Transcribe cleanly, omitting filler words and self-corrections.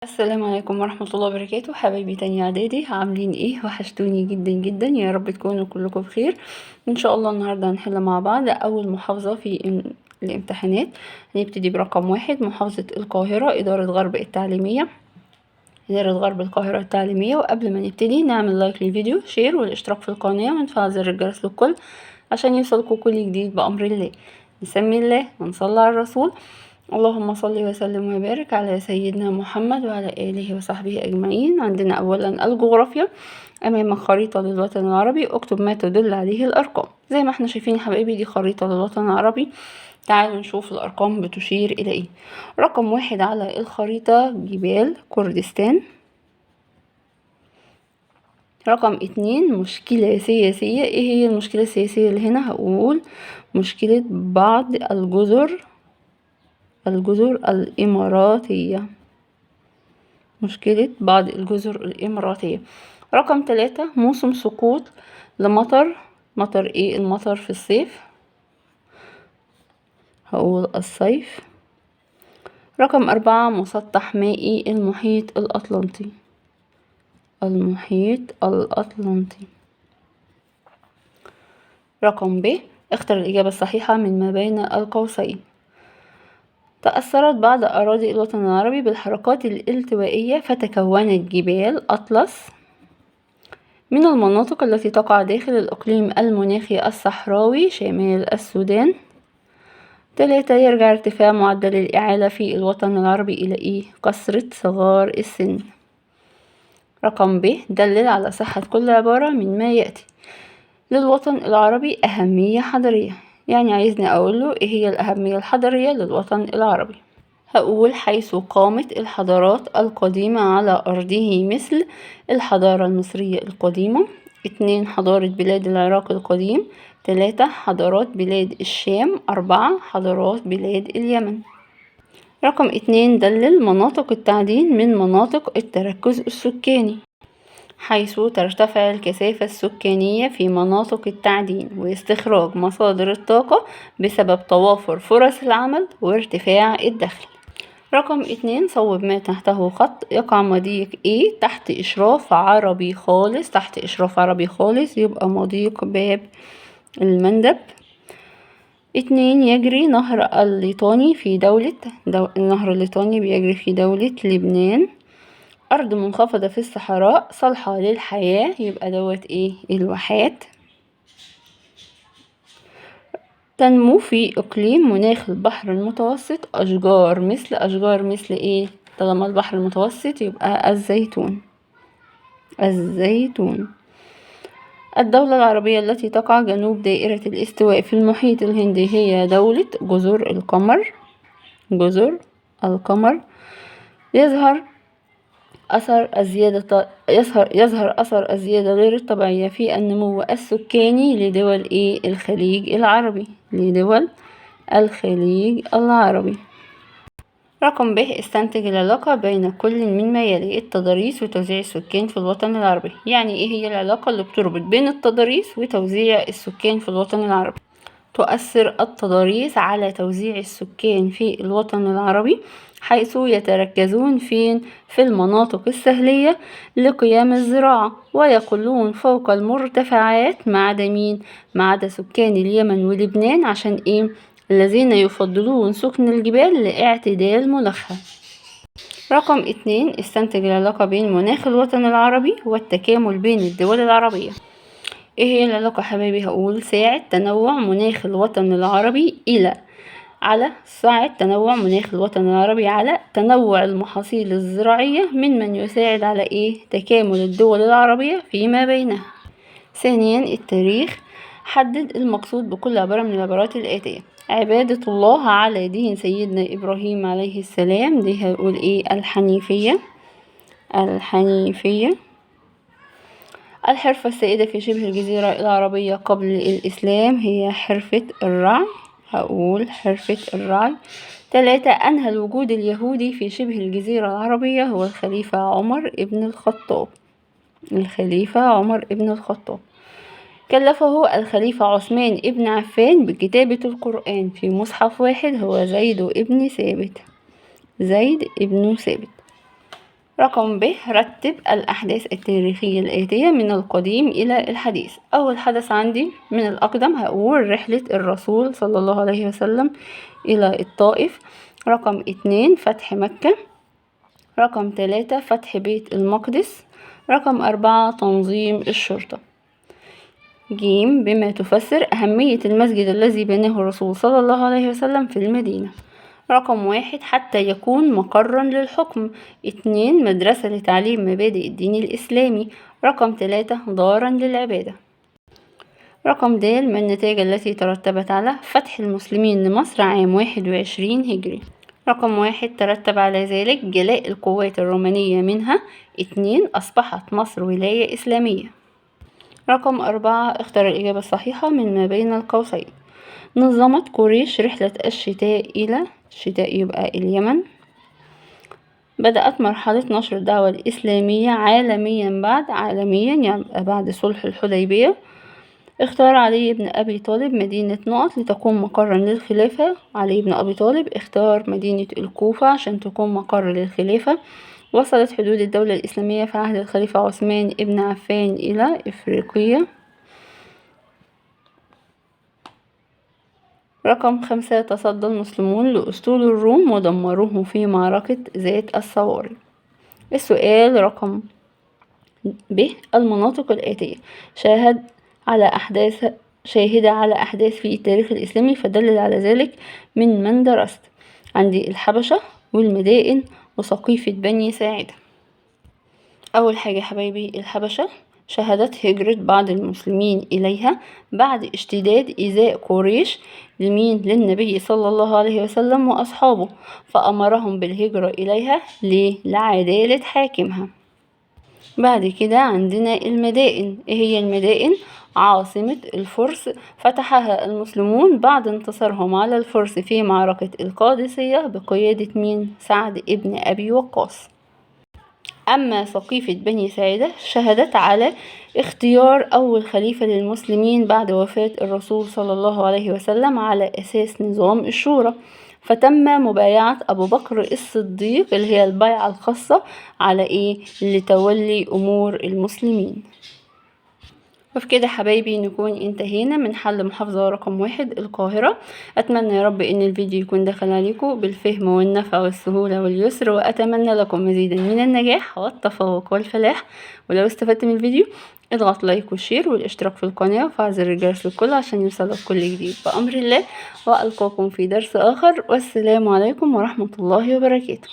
السلام عليكم ورحمة الله وبركاته. حبايبي تانية اعدادي، عاملين ايه؟ وحشتوني جدا جدا، يا رب تكونوا كلكم بخير. ان شاء الله النهاردة هنحل مع بعض اول محافظة في الامتحانات. هنبتدي برقم 1، محافظة القاهرة، إدارة غرب التعليمية، إدارة غرب القاهرة التعليمية. وقبل ما نبتدي نعمل لايك للفيديو، شير، والاشتراك في القناة، ونفعل زر الجرس للكل عشان يوصلكوا كل جديد بأمر الله. بسم الله ونصلي على الرسول. اللهم صل وسلم وبارك على سيدنا محمد وعلى آله وصحبه أجمعين. عندنا أولا الجغرافيا. أمامك خريطة للوطن العربي، اكتب ما تدل عليه الأرقام. زي ما احنا شايفين يا حبايبي، دي خريطة للوطن العربي. تعالوا نشوف الأرقام بتشير إلى إيه. رقم 1 على الخريطة جبال كردستان. رقم 2 مشكلة سياسية. ايه هي المشكلة السياسية اللي هنا؟ هقول مشكلة بعض الجزر الإماراتية. مشكلة بعض الجزر الإماراتية. رقم 3 موسم سقوط لمطر. مطر ايه المطر في الصيف؟ هقول الصيف. رقم 4 مسطح مائي المحيط الأطلنطي. المحيط الأطلنطي. رقم ب، اختر الإجابة الصحيحة من ما بين القوسين. تأثرت بعض أراضي الوطن العربي بالحركات الالتوائية فتكونت جبال أطلس من المناطق التي تقع داخل الإقليم المناخي الصحراوي شمال السودان. 3 يرجع ارتفاع معدل الإعالة في الوطن العربي إلى إيه؟ كثرة صغار السن. رقم ب، دلل على صحة كل عبارة من ما يأتي. للوطن العربي أهمية حضارية، يعني عايزني أقوله إيه هي الأهمية الحضارية للوطن العربي. هقول حيث قامت الحضارات القديمة على أرضه، مثل الحضارة المصرية القديمة. 2 حضارة بلاد العراق القديم. 3 حضارات بلاد الشام. 4 حضارات بلاد اليمن. رقم 2 دلل مناطق التعدين من مناطق التركز السكاني، حيث ترتفع الكثافة السكانية في مناطق التعدين واستخراج مصادر الطاقة بسبب توافر فرص العمل وارتفاع الدخل. رقم 2 صوب ما تحته خط. يقع مضيق A تحت إشراف عربي خالص. تحت إشراف عربي خالص يبقى مضيق باب المندب. 2 يجري نهر الليطاني في النهر الليطاني بيجري في دولة لبنان. أرض منخفضة في الصحراء صالحة للحياة، يبقى دوت ايه؟ الواحات. تنمو في إقليم مناخ البحر المتوسط أشجار مثل ايه؟ طالما البحر المتوسط يبقى الزيتون. الدولة العربية التي تقع جنوب دائرة الاستواء في المحيط الهندي هي دولة جزر القمر. يظهر أثر الزيادة غير الطبيعية في النمو السكاني لدول الخليج العربي. رقم ب، استنتج العلاقة بين كل من ما يلي. التضاريس وتوزيع السكان في الوطن العربي. يعني ايه هي العلاقة اللي بتربط بين التضاريس وتوزيع السكان في الوطن العربي؟ تؤثر التضاريس على توزيع السكان في الوطن العربي، حيث يتركزون في المناطق السهلية لقيام الزراعة، ويقلون فوق المرتفعات ما عدا سكان اليمن ولبنان. عشان ايه؟ الذين يفضلون سكن الجبال لاعتدال مناخها. رقم 2 استنتج العلاقة بين مناخ الوطن العربي والتكامل بين الدول العربية. ايه هي العلاقة حبايبي؟ هقول ساعد تنوع مناخ الوطن العربي على تنوع المحاصيل الزراعية، من يساعد على تكامل الدول العربية فيما بينها. ثانيا التاريخ. حدد المقصود بكل عبارة من العبارات الآتية. عبادة الله على دين سيدنا إبراهيم عليه السلام، دي هقول الحنيفية. الحرفة السائدة في شبه الجزيرة العربية قبل الإسلام هي حرفة الرعي. هقول حرفة الرعي. 3 أنهى الوجود اليهودي في شبه الجزيرة العربية هو الخليفة عمر ابن الخطاب. كلفه الخليفة عثمان ابن عفان بكتابة القرآن في مصحف واحد هو زيد ابن ثابت. رقم ب، رتب الأحداث التاريخية الآتية من القديم إلى الحديث. أول حدث عندي من الأقدم هقول رحلة الرسول صلى الله عليه وسلم إلى الطائف. رقم 2 فتح مكة. رقم 3 فتح بيت المقدس. رقم 4 تنظيم الشرطة. ج، بما تفسر أهمية المسجد الذي بناه الرسول صلى الله عليه وسلم في المدينة. رقم 1 حتى يكون مقرا للحكم. 2 مدرسة لتعليم مبادئ الدين الإسلامي. رقم 3 دارا للعبادة. رقم د، ما النتائج التي ترتبت على فتح المسلمين لمصر عام 21 هجري. رقم 1 ترتب على ذلك جلاء القوات الرومانية منها. 2 أصبحت مصر ولاية إسلامية. رقم 4 اختر الإجابة الصحيحة من ما بين القوسين. نظمت قريش رحلة الشتاء إلى الشتاء يبقى اليمن. بدأت مرحلة نشر الدعوة الإسلامية عالميا يبقى بعد صلح الحديبية. اختار علي بن أبي طالب مدينة نقط لتكون مقرا للخلافة. علي بن أبي طالب اختار مدينة الكوفة عشان تكون مقر للخلافة. وصلت حدود الدولة الإسلامية في عهد الخليفة عثمان بن عفان إلى إفريقيا. رقم 5 تصدى المسلمون لأسطول الروم ودمروهم في معركة ذات الصواري. السؤال رقم ب، المناطق الآتية شاهدة على أحداث في التاريخ الإسلامي فدلل على ذلك من درست. عندي الحبشة والمدائن وسقيفة بني ساعدة. أول حاجة حبايبي الحبشة شهدت هجرة بعض المسلمين إليها بعد اشتداد إيذاء قريش للنبي صلى الله عليه وسلم وأصحابه، فأمرهم بالهجرة إليها لعدالة حاكمها. بعد كده عندنا المدائن. إيه هي المدائن؟ عاصمة الفرس، فتحها المسلمون بعد انتصارهم على الفرس في معركة القادسية بقيادة مين؟ سعد ابن أبي وقاص. أما سقيفة بني ساعدة شهدت على اختيار أول خليفة للمسلمين بعد وفاة الرسول صلى الله عليه وسلم على أساس نظام الشورى، فتم مبايعة أبو بكر الصديق اللي هي البيعة الخاصة على لتولي أمور المسلمين. وفي كده حبايبي نكون انتهينا من حل محافظة رقم 1 القاهرة. أتمنى يا رب إن الفيديو يكون دخل عليكم بالفهم والنفع والسهولة واليسر، وأتمنى لكم مزيدا من النجاح والتفوق والفلاح. ولو استفدت من الفيديو اضغط لايك وشير والاشتراك في القناة وفعل زر الجرس للكل عشان يوصلك كل جديد بأمر الله. وألقاكم في درس آخر، والسلام عليكم ورحمة الله وبركاته.